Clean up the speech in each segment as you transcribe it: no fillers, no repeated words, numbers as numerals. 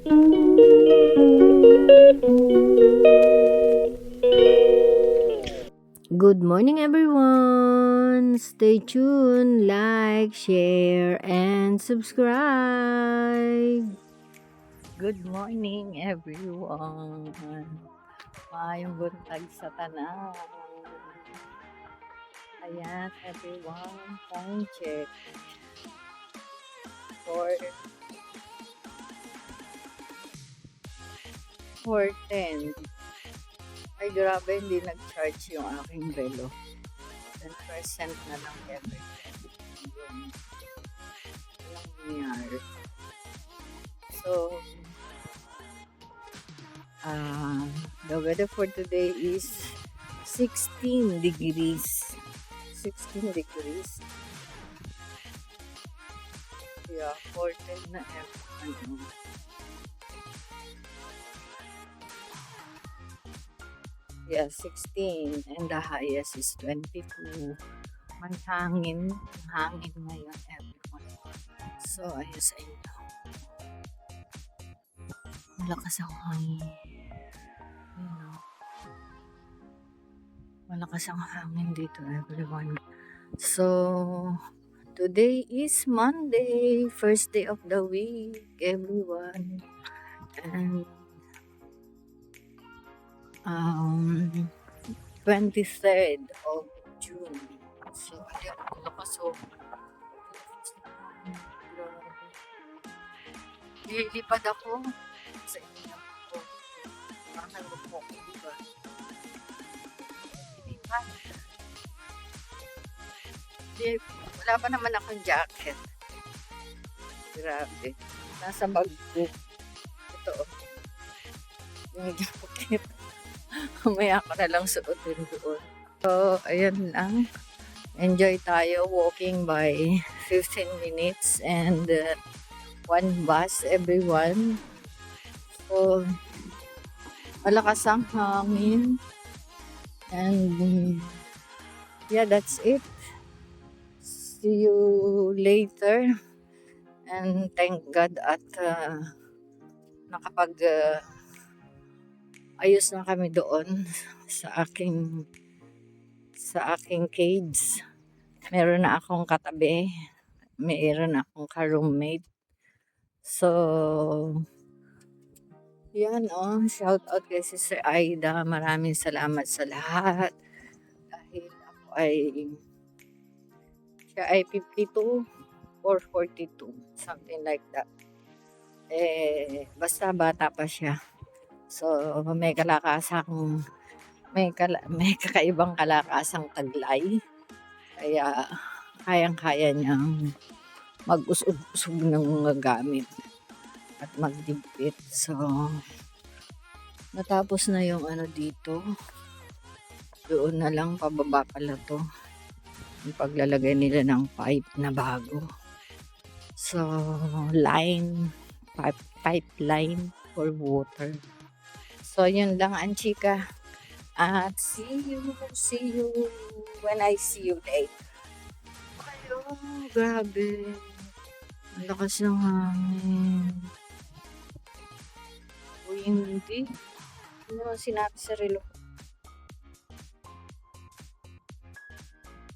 Good morning, everyone. Stay tuned, like, share, and subscribe. Good morning, everyone. Mayong buntag sa tanan. Ayan, everyone. Time check. 4:10. Ay, grabe, hindi nag-charge yung aking relo. 10% na lang every day. Walang nangyari. So, the weather for today is 16 degrees. 16 degrees. Yeah, 14 na everyone. Yeah, 16. And the highest is 22. May hangin. Hangin ngayon, everyone. So, ayun sa inyo. Malakas ang hangin. You know. Malakas ang hangin dito, everyone. So, today is Monday. First day of the week, everyone. And 23rd of June. So, ayan, lakas o. Lilipad ako sa inyo ko. Parang po ko, diba? Lilipad. Wala pa naman akong jacket. Grabe. Nasa bag ko. Ito, yung jacket. Mamaya ko na lang suotin doon. So, ayan lang. Enjoy tayo walking by 15 minutes and one bus, everyone. So, malakas ang hangin. And, yeah, that's it. See you later. And thank God at nakapag ayos na kami doon sa aking cage. Meron na akong katabi. Meron akong ka-roommate. So, yan shout out kay Sister Aida. Maraming salamat sa lahat. Dahil ako siya ay 52 or 42. Something like that. Basta bata pa siya. So, may kakaibang kalakasang taglay. Kaya, kayang-kaya niyang mag-usog-usog ng mga gamit at magdigpit. So, natapos na yung dito. Doon na lang, pababa pala to. Yung paglalagay nila ng pipe na bago. So, pipeline for water. So, yun lang ang chika. At see you when I see you later. Ayun, grabe. Ang lakas ng hangin. Uy, hindi. Ano naman sinabi sa relo?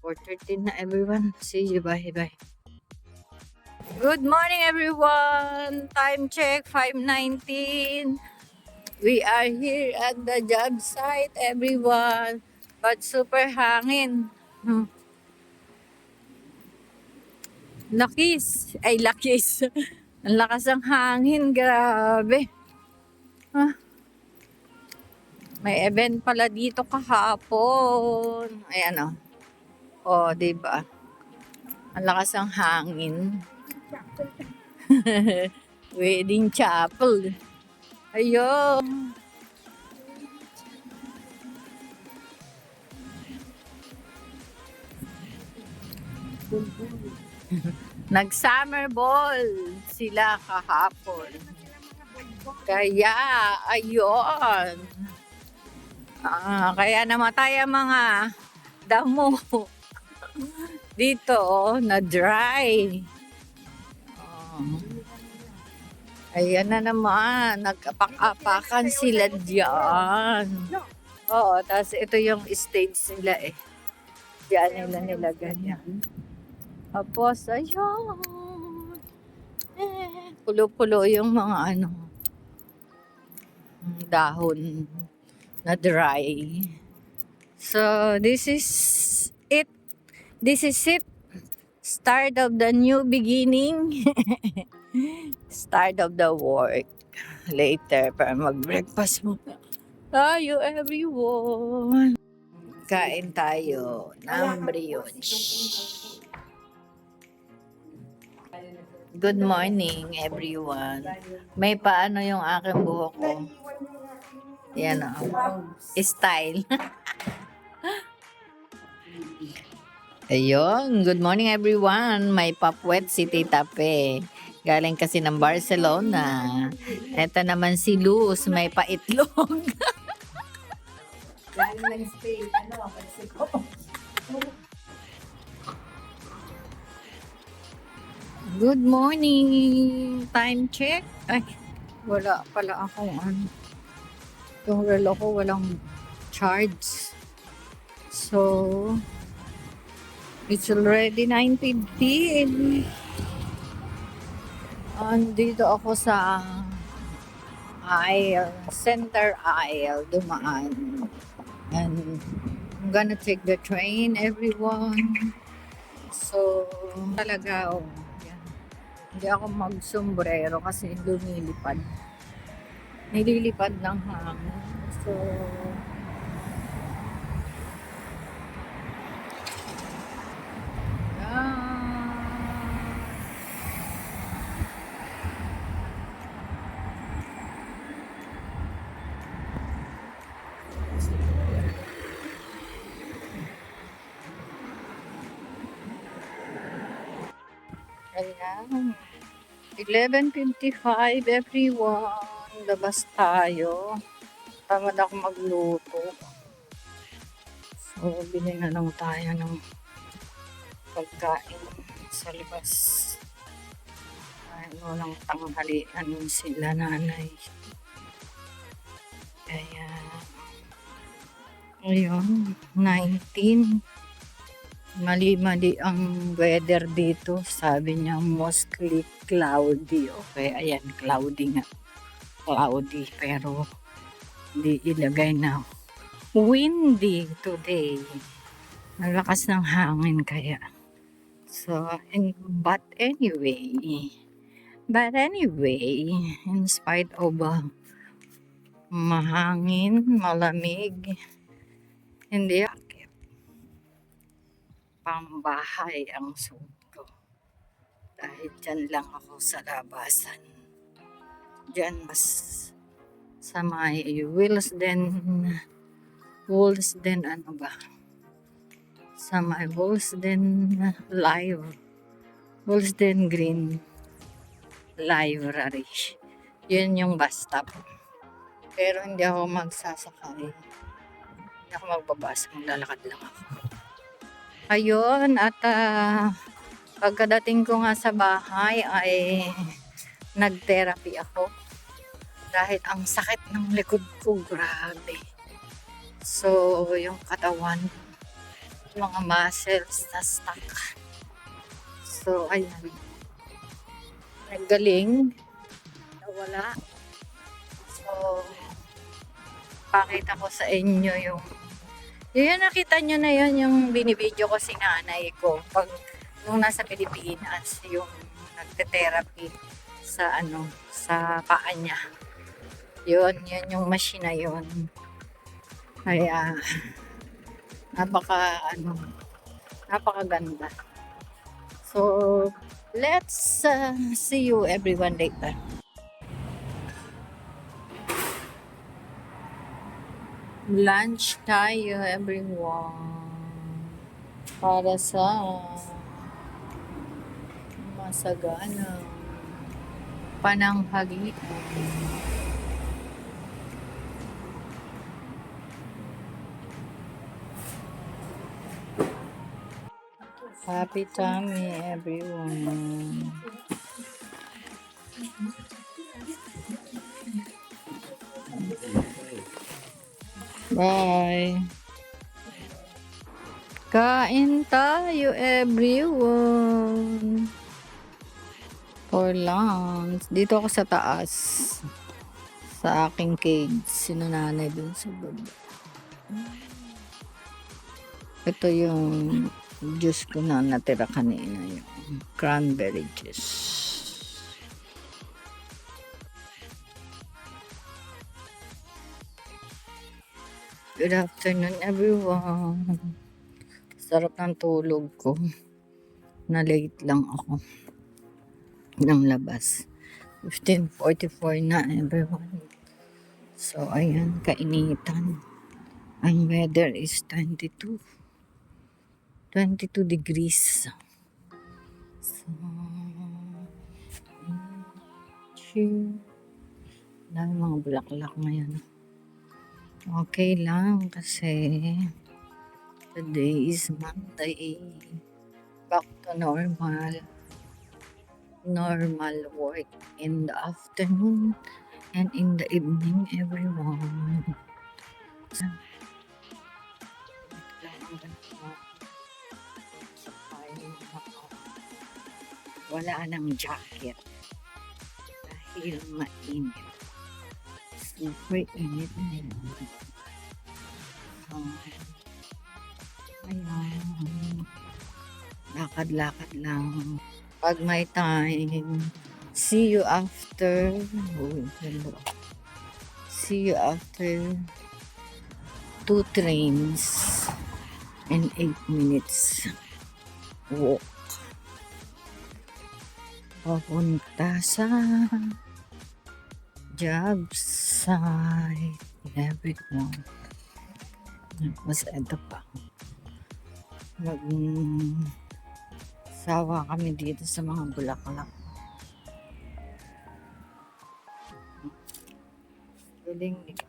4:13 na, everyone. See you. Bye. Good morning, everyone. Time check, 5:19. We are here at the job site, everyone. But super hangin. Lakis. Ang lakas ng hangin. Grabe. May event pala dito kahapon. Ayan diba? Ang lakas ng hangin. Wedding chapel. Ayun. Nag-summer ball sila kahapon. Kaya, ayun. Kaya namatay ang mga damo. Dito, na dry. Ayan na naman, nagkapak-apakan sila diyan. Oo, tapos ito yung stage nila eh. Diyan nila nilagay yan. Tapos, ayun. Pulo-pulo yung mga ano, dahon na dry. So, this is it. This is it. Start of the new beginning. Start of the work. Later, para mag-breakfast muna tayo, everyone. Kain tayo ng brioche. Good morning, everyone. May paano yung aking buhok ko. Yan o. Style. Ayun. Good morning, everyone. May papwet si Tita Pe. Galing kasi ng Barcelona. Ito naman si Luz. May paitlog. Galing ng Spain, Mexico. Good morning. Time check. Ay, wala pala akong ano. Yung relo ko walang charge. So, it's already 9:15. Andito ako sa aisle, center aisle, dumaan. And I'm gonna take the train, everyone. So, talaga, oh, yan. Hindi ako mag-sombrero kasi lumilipad. Nililipad ng hangin. So, ayan. 11:55 everyone. Labas tayo. Tamad ako magluto. So, bili na lang tayo ng pagkain sa labas. Ay, walang tanghalian sila nanay. Kaya, ayun, 19. Mali-mali ang weather dito. Sabi niya, mostly cloudy. Okay, ayan, cloudy nga. Cloudy, pero hindi ilagay na windy today. Nalakas ng hangin kaya. So, but anyway, in spite of mahangin, malamig, hindi akit. Pambahay ang suot ko. Dahil dyan lang ako sa labasan. Dyan mas sa may Willesden, ano ba? Sa may Willesden Green Library. Yun yung bus stop. Pero hindi ako magsasakay. Hindi ako magbabas. Maglalakad lang ako. Ayun, at pagkadating ko nga sa bahay ay nag-therapy ako. Dahil ang sakit ng likod ko, grabe. So, yung katawan, mga muscles na stuck. So, ayan. Naggaling. Nawala. So, pakita ko sa inyo yung nakita nyo na yun, yung binibideo ko si nanay ko pag nung nasa Pilipinas, yung nagte-therapy sa sa paa niya. Yun yung machine na yun. Kaya napakaganda. So, let's see you everyone later. Lunch tayo, everyone. Para sa masagana pananghalian. Happy tummy, everyone. Bye. Kain tayo, everyone. For lunch. Dito ako sa taas. Sa aking cage. Sino nanay dun sa baba. Ito yung juice ko na natira kanina. Yung cranberry juice. Good afternoon, everyone. Sarap ng tulog ko. Na late lang ako ng labas. 15:44 na, everyone. So, ayan, kainitan. Ang weather is 22 degrees. So, chill. Dami mga bulaklak ngayon. Okay lang kasi today is Monday. Back to normal. Normal work in the afternoon and in the evening, everyone. Wala nang jacket dahil mainit. Super init na yun. So, ayan. Lakad-lakad lang. Pag may time, see you after. Oh, hello. See you after 2 trains and 8 minutes walk. Papunta sa job site. Everyone. Mas ito pa. Sawa kami dito sa mga bulaklak. Galing nila.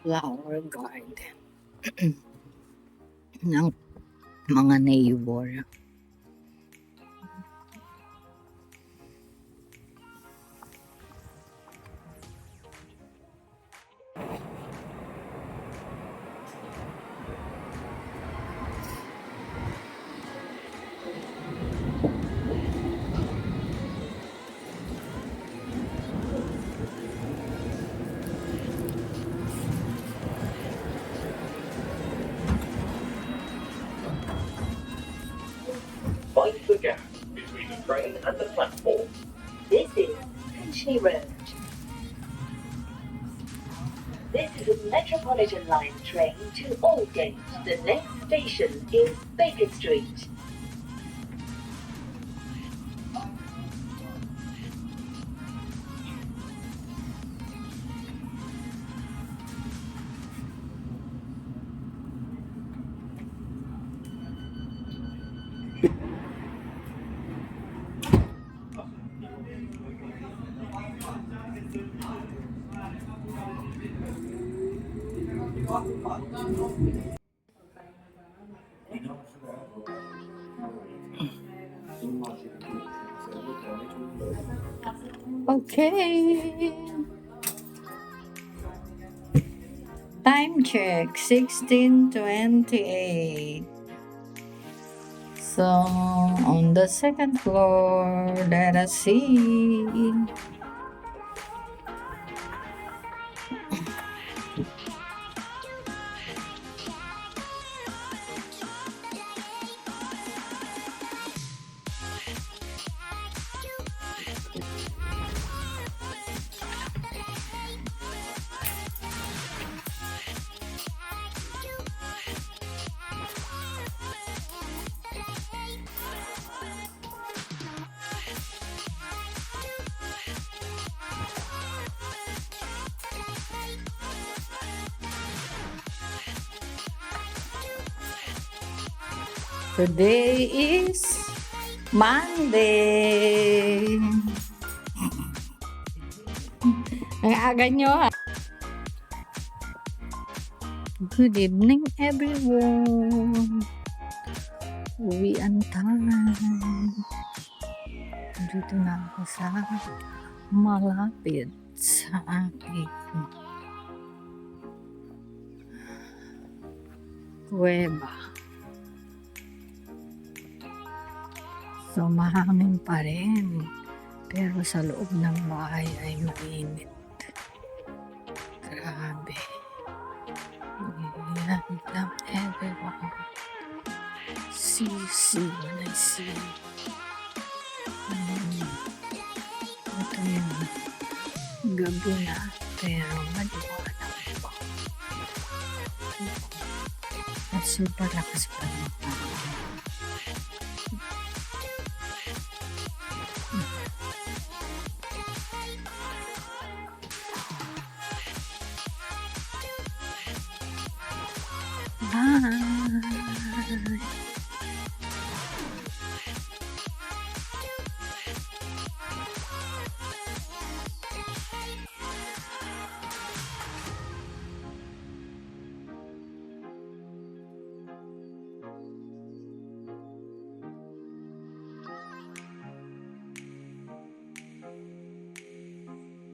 Flower garden. Ng mga neighbor. Find the gap between the train and the platform. This is Finchley Road. This is a Metropolitan Line train to Aldgate. The next station is Baker Street. Okay. Time check, 16:28. So, on the second floor, let us see. Today is Monday. Ang aga nyo ha. Good evening everyone. Uwian time. Dito na ako sa malapit sa aking kuweba. So, mahangin pa rin. Pero sa loob ng bahay ay mainit. Grabe. Yan lang everyone. See when I see. Ito yung gabi na. Pero maliwanag po. At super lakas pa rin. Bye.